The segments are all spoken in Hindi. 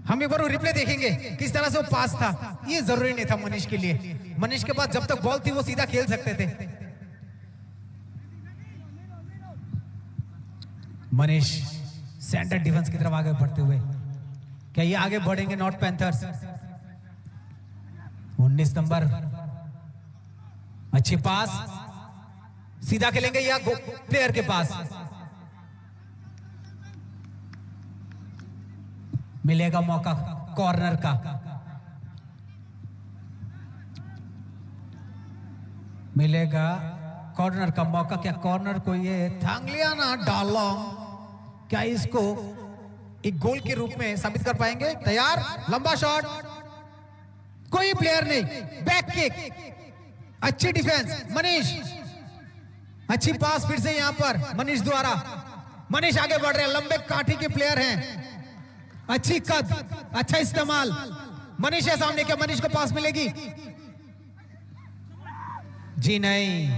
हम एक बार वो रिप्ले देखेंगे किस तरह से वो पास था। ये जरूरी नहीं था मनीष के लिए। मनीष के पास जब तक बॉल थी वो सीधा खेल सकते थे। मनीष सेंटर डिफेंस की तरफ आगे बढ़ते हुए, क्या ये आगे बढ़ेंगे नॉर्थ पैंथर्स? 19 नंबर, अच्छी पास, सीधा खेलेंगे या प्लेयर के पास मिलेगा मौका कॉर्नर का। मिलेगा कॉर्नर का मौका। क्या कॉर्नर को ये थांगलियाना डालोंग क्या इसको एक गोल के रूप में साबित कर पाएंगे? तैयार, लंबा शॉट, कोई प्लेयर नहीं, बैक किक, अच्छी डिफेंस मनीष, अच्छी पास फिर से यहां पर मनीष द्वारा। मनीष आगे बढ़ रहे हैं, लंबे काठी के प्लेयर हैं, अच्छी कद, अच्छा इस्तेमाल। मनीष है सामने, क्या मनीष को पास मिलेगी? जी नहीं,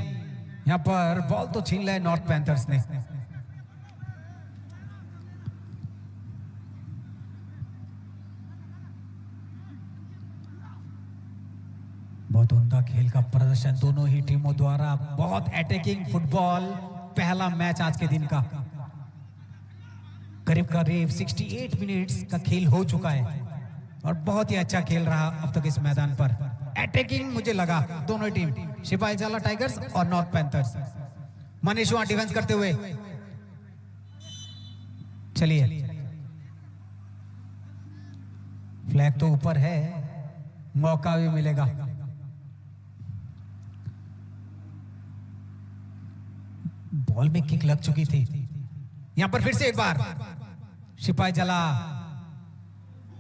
यहां पर बॉल तो छीन लिया नॉर्थ पैंथर्स ने। बहुत उम्दा खेल का प्रदर्शन दोनों ही टीमों द्वारा, बहुत अटैकिंग फुटबॉल। पहला मैच आज के दिन का, करीब करीब 68 मिनट्स का खेल हो चुका है और बहुत ही अच्छा खेल रहा अब तक इस मैदान पर। अटैकिंग मुझे लगा दोनों ही टीम, सिपाही जाला टाइगर्स और नॉर्थ पैंथर्स। मनीष वहां डिफेंस करते हुए, चलिए फ्लैग तो ऊपर है, मौका भी मिलेगा। बॉल में किक लग चुकी थी। यहां पर फिर से एक बार सिपाही जला,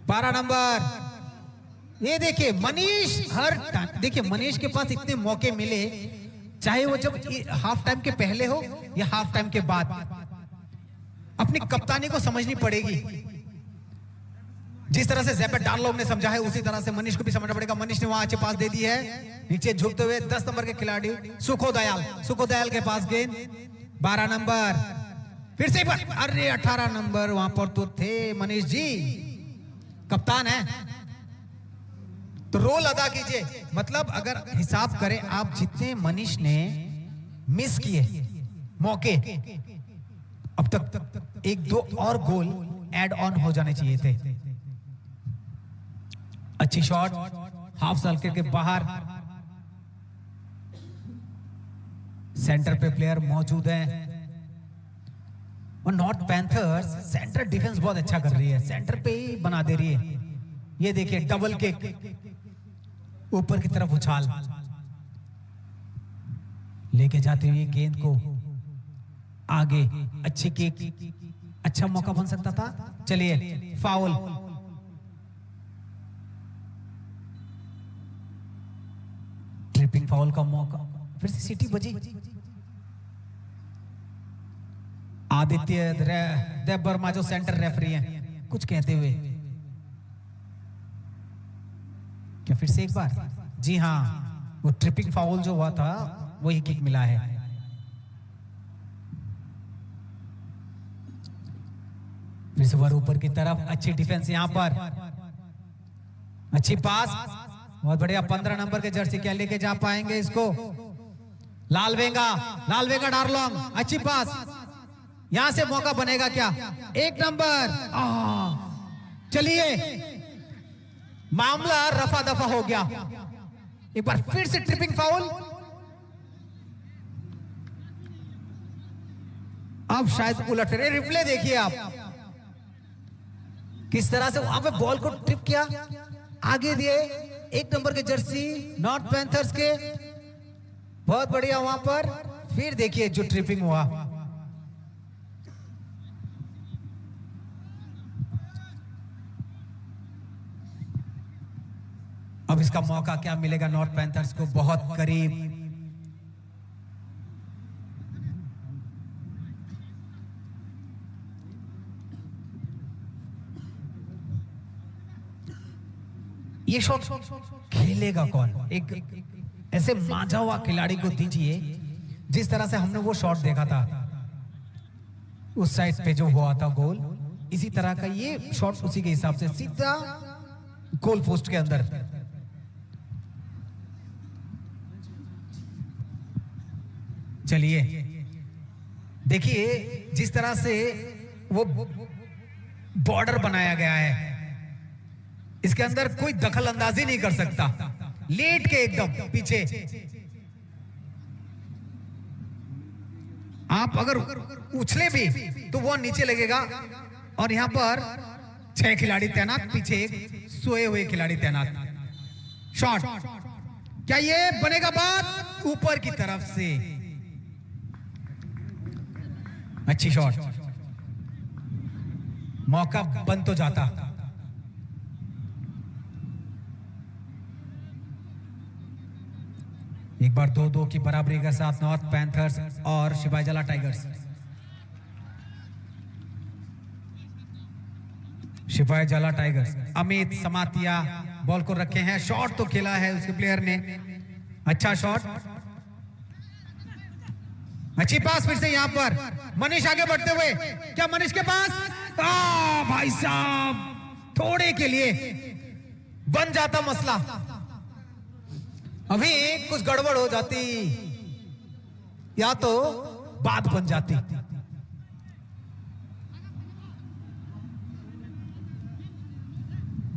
12 नंबर। ये देखिए मनीष, हर देखिए मनीष के पास इतने मौके मिले, चाहे वो जब हाफ टाइम के पहले हो या हाफ टाइम के बाद, अपनी कप्तानी को समझनी पड़ेगी। जिस तरह से ज़ैपेट डार्लोंग ने समझा है उसी तरह से मनीष को भी समझना पड़ेगा। मनीष ने वहां अच्छे पास दे दी है, नीचे झुकते हुए 10 नंबर के खिलाड़ी सुखो दयाल के पास गेंद, 12 नंबर फिर से एक बार, अरे 18 नंबर वहां पर तो थे मनीष जी, कप्तान है तो रोल अदा कीजिए। मतलब अगर हिसाब करें आप, जितने मनीष ने मिस किए मौके, अब तक 1-2 और गोल ऐड ऑन हो जाने चाहिए थे। अच्छी शॉट, हाफ सर्कल के बाहर, सेंटर पे प्लेयर मौजूद हैं और नॉर्थ पैंथर्स सेंटर डिफेंस बहुत अच्छा कर रही है, सेंटर पे ही बना दे रही है। ये देखिए डबल किक, ऊपर की तरफ उछाल, लेके जाते हुए गेंद को आगे, अच्छी किक, अच्छा मौका बन सकता था। चलिए फाउल, ट्रिपिंग फाउल का मौका, फिर से सीटी बजी। आदित्य देव वर्मा जो सेंटर रेफरी हैं कुछ कहते हुए, क्या फिर से एक बार? जी हाँ, वो ट्रिपिंग फाउल जो हुआ था वही किक मिला है। फिर से बार ऊपर की तरफ, अच्छी डिफेंस यहां पर, अच्छी पास, बहुत बढ़िया। 15 नंबर के जर्सी, क्या लेके जा पाएंगे इसको? लालवेंगा डार्लोंग, अच्छी पास, यहां से मौका बनेगा क्या? 1 नंबर, चलिए मामला रफा दफा हो गया। एक बार फिर से ट्रिपिंग फाउल, अब शायद उलट रहे। रिप्ले देखिए आप, किस तरह से वहां पे बॉल को ट्रिप किया, आगे दिए 1 नंबर के जर्सी नॉर्थ पैंथर्स के, बहुत बढ़िया वहां पर। फिर देखिए जो ट्रिपिंग हुआ, अब इसका मौका क्या मिलेगा नॉर्थ पैंथर्स को? बहुत करीब, ये शॉट खेलेगा कौन? एक ऐसे मांझा हुआ खिलाड़ी को दीजिए, जिस तरह से हमने वो शॉट देखा था उस साइड पे जो हुआ था गोल, इसी तरह का ये शॉट उसी के हिसाब से सीधा गोल पोस्ट के अंदर। चलिए देखिए जिस तरह से वो बॉर्डर बनाया गया है, इसके अंदर कोई दखल अंदाजी नहीं कर सकता, लेट के एकदम पीछे। आप अगर उछले भी तो वो नीचे लगेगा, और यहां पर 6 खिलाड़ी तैनात, पीछे एक सोए हुए खिलाड़ी तैनात। शॉट, क्या ये बनेगा बात? ऊपर की तरफ से अच्छी शॉट, मौका बन तो जाता। एक बार 2-2 की बराबरी के साथ नॉर्थ पैंथर्स और शिवाजला टाइगर्स। शिवाजला टाइगर्स, अमित समातिया बॉल को रखे हैं, शॉट तो खेला है उसके प्लेयर ने, अच्छा शॉट, अच्छी पास फिर से यहां पर मनीष आगे बढ़ते हुए, क्या मनीष के पास? भाई साहब थोड़े के लिए बन जाता मसला, अभी कुछ गड़बड़ हो जाती या तो बात बन जाती।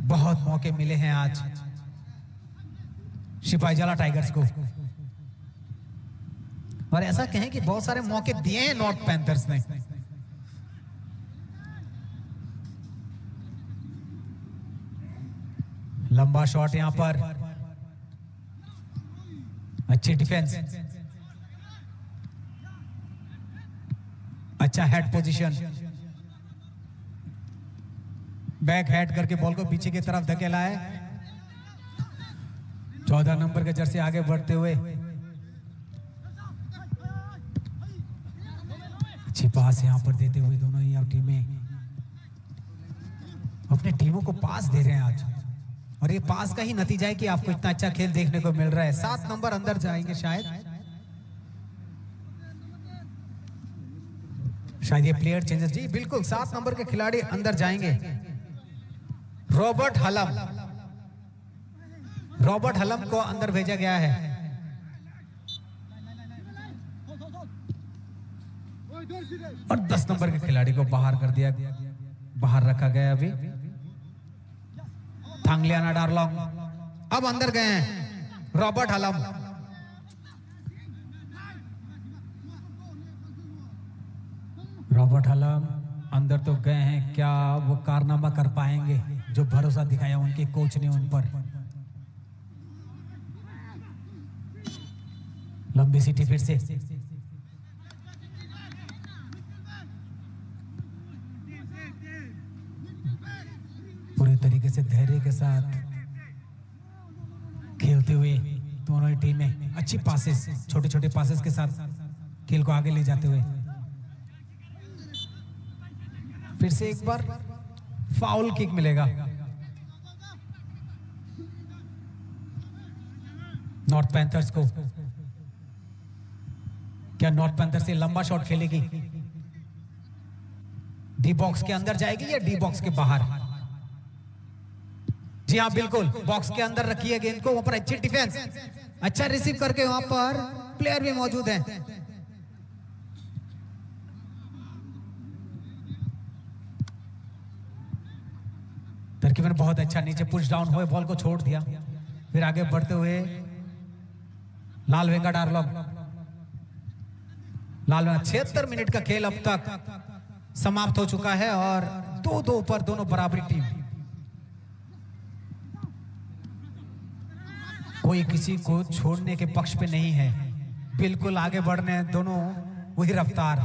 बहुत मौके मिले हैं आज शिवाजला टाइगर्स को, और ऐसा कहें कि बहुत सारे मौके दिए हैं नॉर्थ पैंथर्स ने। लंबा शॉट यहां पर, अच्छी डिफेंस, अच्छा हेड पोजीशन, बैक हेड करके बॉल को पीछे की तरफ धकेला है। 14 नंबर के जर्सी आगे बढ़ते हुए, अच्छी पास यहां पर देते हुए दोनों ही टीमें अपने टीमों को पास दे रहे हैं आज, और ये पास का ही नतीजा है कि आपको इतना अच्छा खेल देखने को मिल रहा है। 7 नंबर अंदर जाएंगे शायद ये प्लेयर चेंजेस, जी बिल्कुल 7 नंबर के खिलाड़ी अंदर जाएंगे। रॉबर्ट हलम को अंदर भेजा गया है। और 10 नंबर के खिलाड़ी को बाहर कर दिया, बाहर रखा गया अभी। थांगलियाना डारलोंग अब अंदर गए हैं। रॉबर्ट हलम, अंदर तो गए हैं, क्या वो कारनामा कर पाएंगे जो भरोसा दिखाया उनके कोच ने उन पर। लंबी सीटी फिर से, पूरी तरीके से धैर्य के साथ खेलते हुए दोनों ही टीमें, अच्छी पासेस, छोटे छोटे पासेस के साथ खेल को आगे ले जाते हुए। फिर से एक बार फाउल किक मिलेगा नॉर्थ पैंथर्स को। क्या नॉर्थ पैंथर्स से लंबा शॉट खेलेगी? डी बॉक्स के अंदर जाएगी या डी बॉक्स के बाहर? जी हाँ बिल्कुल, बॉक्स के अंदर रखी है गेंद को, वहां पर अच्छी डिफेंस, अच्छा रिसीव करके वहां पर प्लेयर भी मौजूद हैं। तरकीबन बहुत अच्छा, नीचे पुश डाउन हुए, बॉल को छोड़ दिया, फिर आगे बढ़ते हुए लाल वेंगा डारलोंग। 76 मिनट का खेल अब तक समाप्त हो चुका है और 2-2 पर दोनों बराबरी टीम। कोई किसी को छोड़ने के पक्ष पे नहीं है, बिल्कुल आगे बढ़ने दोनों वही रफ्तार।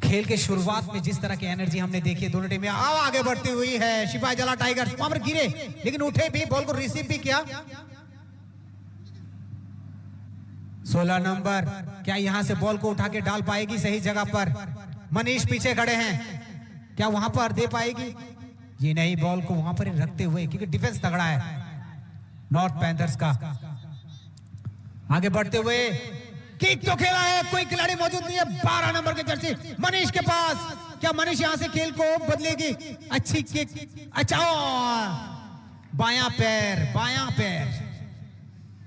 खेल के शुरुआत में जिस तरह की एनर्जी हमने देखी है दोनों टीमें आगे बढ़ती हुई है। शिवाजला टाइगर्स वहां पर गिरे लेकिन उठे भी, बॉल को रिसीव भी किया। 16 नंबर क्या यहां से बॉल को उठा के डाल पाएगी सही जगह पर? मनीष पीछे खड़े हैं, क्या वहां पर दे पाएगी? ये नहीं, बॉल को वहां पर ही रखते हुए, क्योंकि डिफेंस तगड़ा है नॉर्थ पैंथर्स का। आगे बढ़ते हुए किक तो खेला है, कोई खिलाड़ी मौजूद नहीं है। 12 नंबर के जर्सी मनीष के पास, क्या मनीष यहां से खेल को बदलेगी? अच्छी किक, अच्छा बायां पैर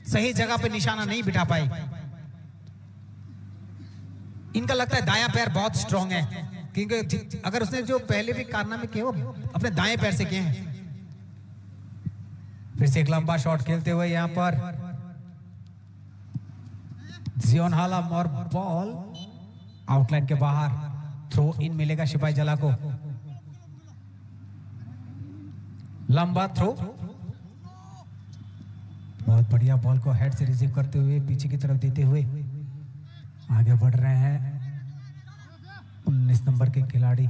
सही जगह पे निशाना नहीं बिठा पाई। इनका लगता है दायां पैर बहुत स्ट्रांग है, क्योंकि अगर उसने जो पहले भी कारनामे किए वो अपने दाएं पैर से किए हैं। फिर से एक लंबा शॉट खेलते हुए यहां पर जियोन हालम और बॉल आउटलाइन के बाहर। थ्रो इन मिलेगा सिपाही जला को। लंबा थ्रो, बहुत बढ़िया बॉल को हेड से रिसीव करते हुए पीछे की तरफ देते हुए आगे बढ़ रहे हैं 19 नंबर के खिलाड़ी।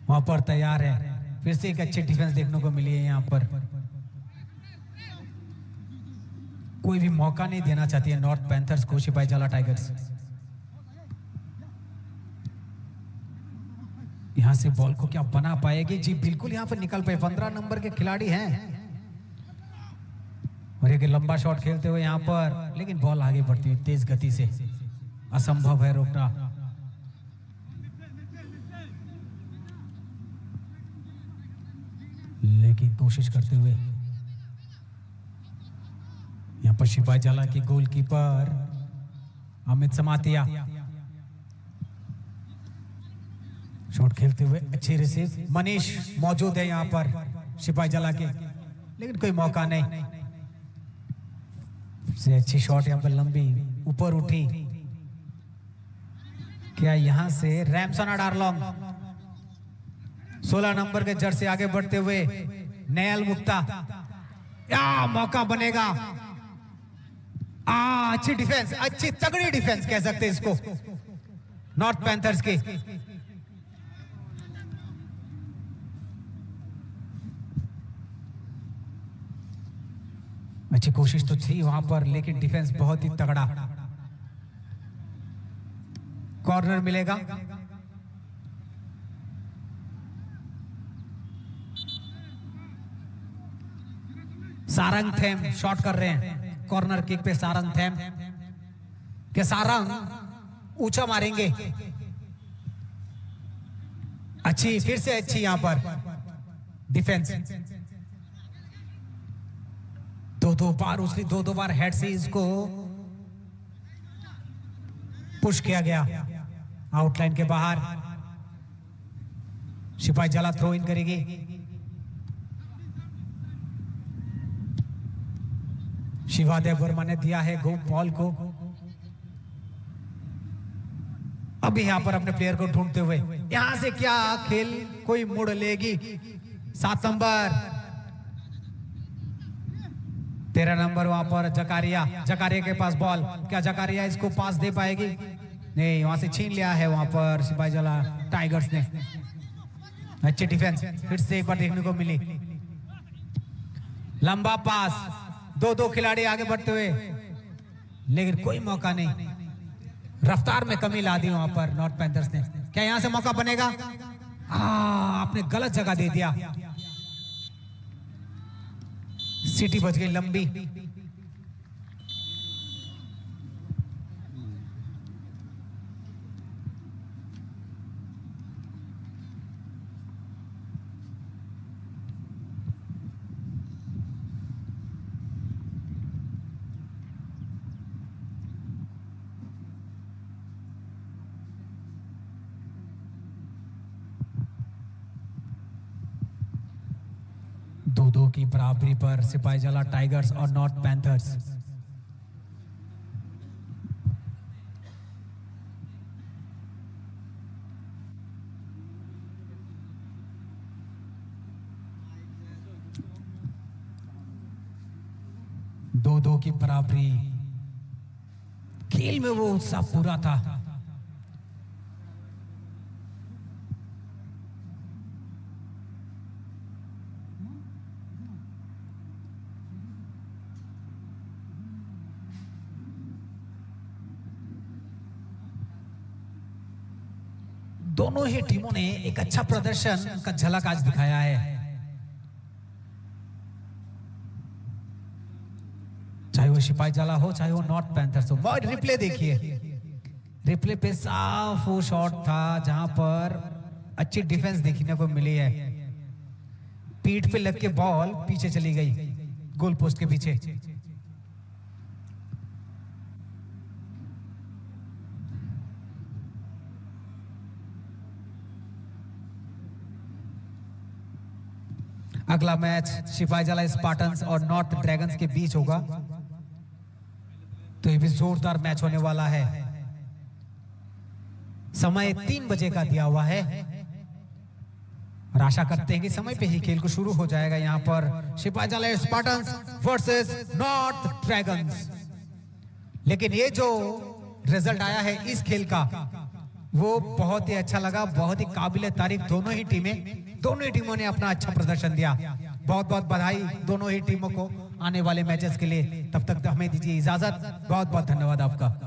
वहां पर तैयार है। फिर से एक अच्छी डिफेंस देखने को मिली है। यहां पर कोई भी मौका नहीं देना चाहती है नॉर्थ पैंथर्स को सिपाही जला टाइगर्स। यहां से बॉल को क्या बना पाएगी? जी बिल्कुल यहां पर निकल पाए। 15 नंबर के खिलाड़ी हैं और एक लंबा शॉट खेलते हुए यहां पर, लेकिन बॉल आगे बढ़ती हुई तेज गति से, असंभव है रोकना। लेकिन कोशिश करते हुए यहां पर सिपाही जला की गोलकीपर अमित समातिया शॉट खेलते हुए अच्छी रिसीव। मनीष मौजूद है यहां पर सिपाही जला के, लेकिन कोई मौका नहीं। से अच्छी शॉट यहां पर लंबी ऊपर उठी। क्या यहां से रैमसन डार्लोंग 16 नंबर के जर्सी आगे बढ़ते हुए नयल मुक्ता, या मौका बनेगा। अच्छी डिफेंस, अच्छी तगड़ी डिफेंस कह सकते हैं इसको नॉर्थ पैंथर्स की। अच्छी कोशिश तो थी वहां पर, लेकिन डिफेंस बहुत ही तगड़ा। कॉर्नर मिलेगा। सारंग थेम शॉट कर रहे हैं कॉर्नर किक पे। सारंग थेम के सारंग ऊंचा मारेंगे। अच्छी, फिर से अच्छी यहां पर डिफेंस। दो बार उछली, दो बार हेड से इसको पुश किया गया आउटलाइन के बाहर। सिपाही जला थ्रो इन करेगी। शिवादेव वर्मा ने दिया है गो बॉल को। अभी यहां पर अपने प्लेयर को ढूंढते हुए यहां से क्या खेल कोई मुड़ लेगी? 7 नंबर 13 नंबर वहां पर जकारिया के पास बॉल। क्या जकारिया इसको पास दे पाएगी? नहीं, वहां से छीन लिया है वहां पर सिपाही जला टाइगर्स ने। अच्छी डिफेंस फिर से एक बार देखने को मिली। लंबा पास, दो खिलाड़ी आगे बढ़ते हुए, लेकिन कोई मौका नहीं। रफ्तार में कमी ला दी वहां पर नॉर्थ पैंथर्स ने। क्या यहां से मौका बनेगा? आपने गलत जगह दे दिया। सीटी बच गई लंबी। दो की बराबरी पर सिपाही जला टाइगर्स और नॉर्थ पैंथर्स। दो की बराबरी। खेल में वो उत्साह पूरा था। दोनों ही टीमों ने एक अच्छा प्रदर्शन का झलक आज दिखाया है। चाहे वो सिपाही जला हो, चाहे वो नॉर्थ पैंथर्स हो। रिप्ले देखिए, रिप्ले पे साफ वो शॉट था जहां पर अच्छी डिफेंस देखने को मिली है। पीठ पे लग के बॉल पीछे चली गई, गोल पोस्ट के पीछे। अगला मैच सिपाहीजला स्पार्टन्स और नॉर्थ ड्रैगन्स के बीच होगा, तो ये भी जोरदार मैच होने वाला है। समय 3 बजे का दिया हुआ है और आशा करते हैं कि समय पे ही खेल को शुरू हो जाएगा। यहां पर Sipahijala Spartans versus north dragons. लेकिन ये जो रिजल्ट आया है इस खेल का वो बहुत ही अच्छा लगा, बहुत ही काबिल तारीफ। दोनों ही टीमों ने अपना अच्छा प्रदर्शन दिया। बहुत बहुत बधाई दोनों ही टीमों को आने वाले मैचेस के लिए। तब तक हमें दीजिए इजाजत। बहुत बहुत धन्यवाद आपका।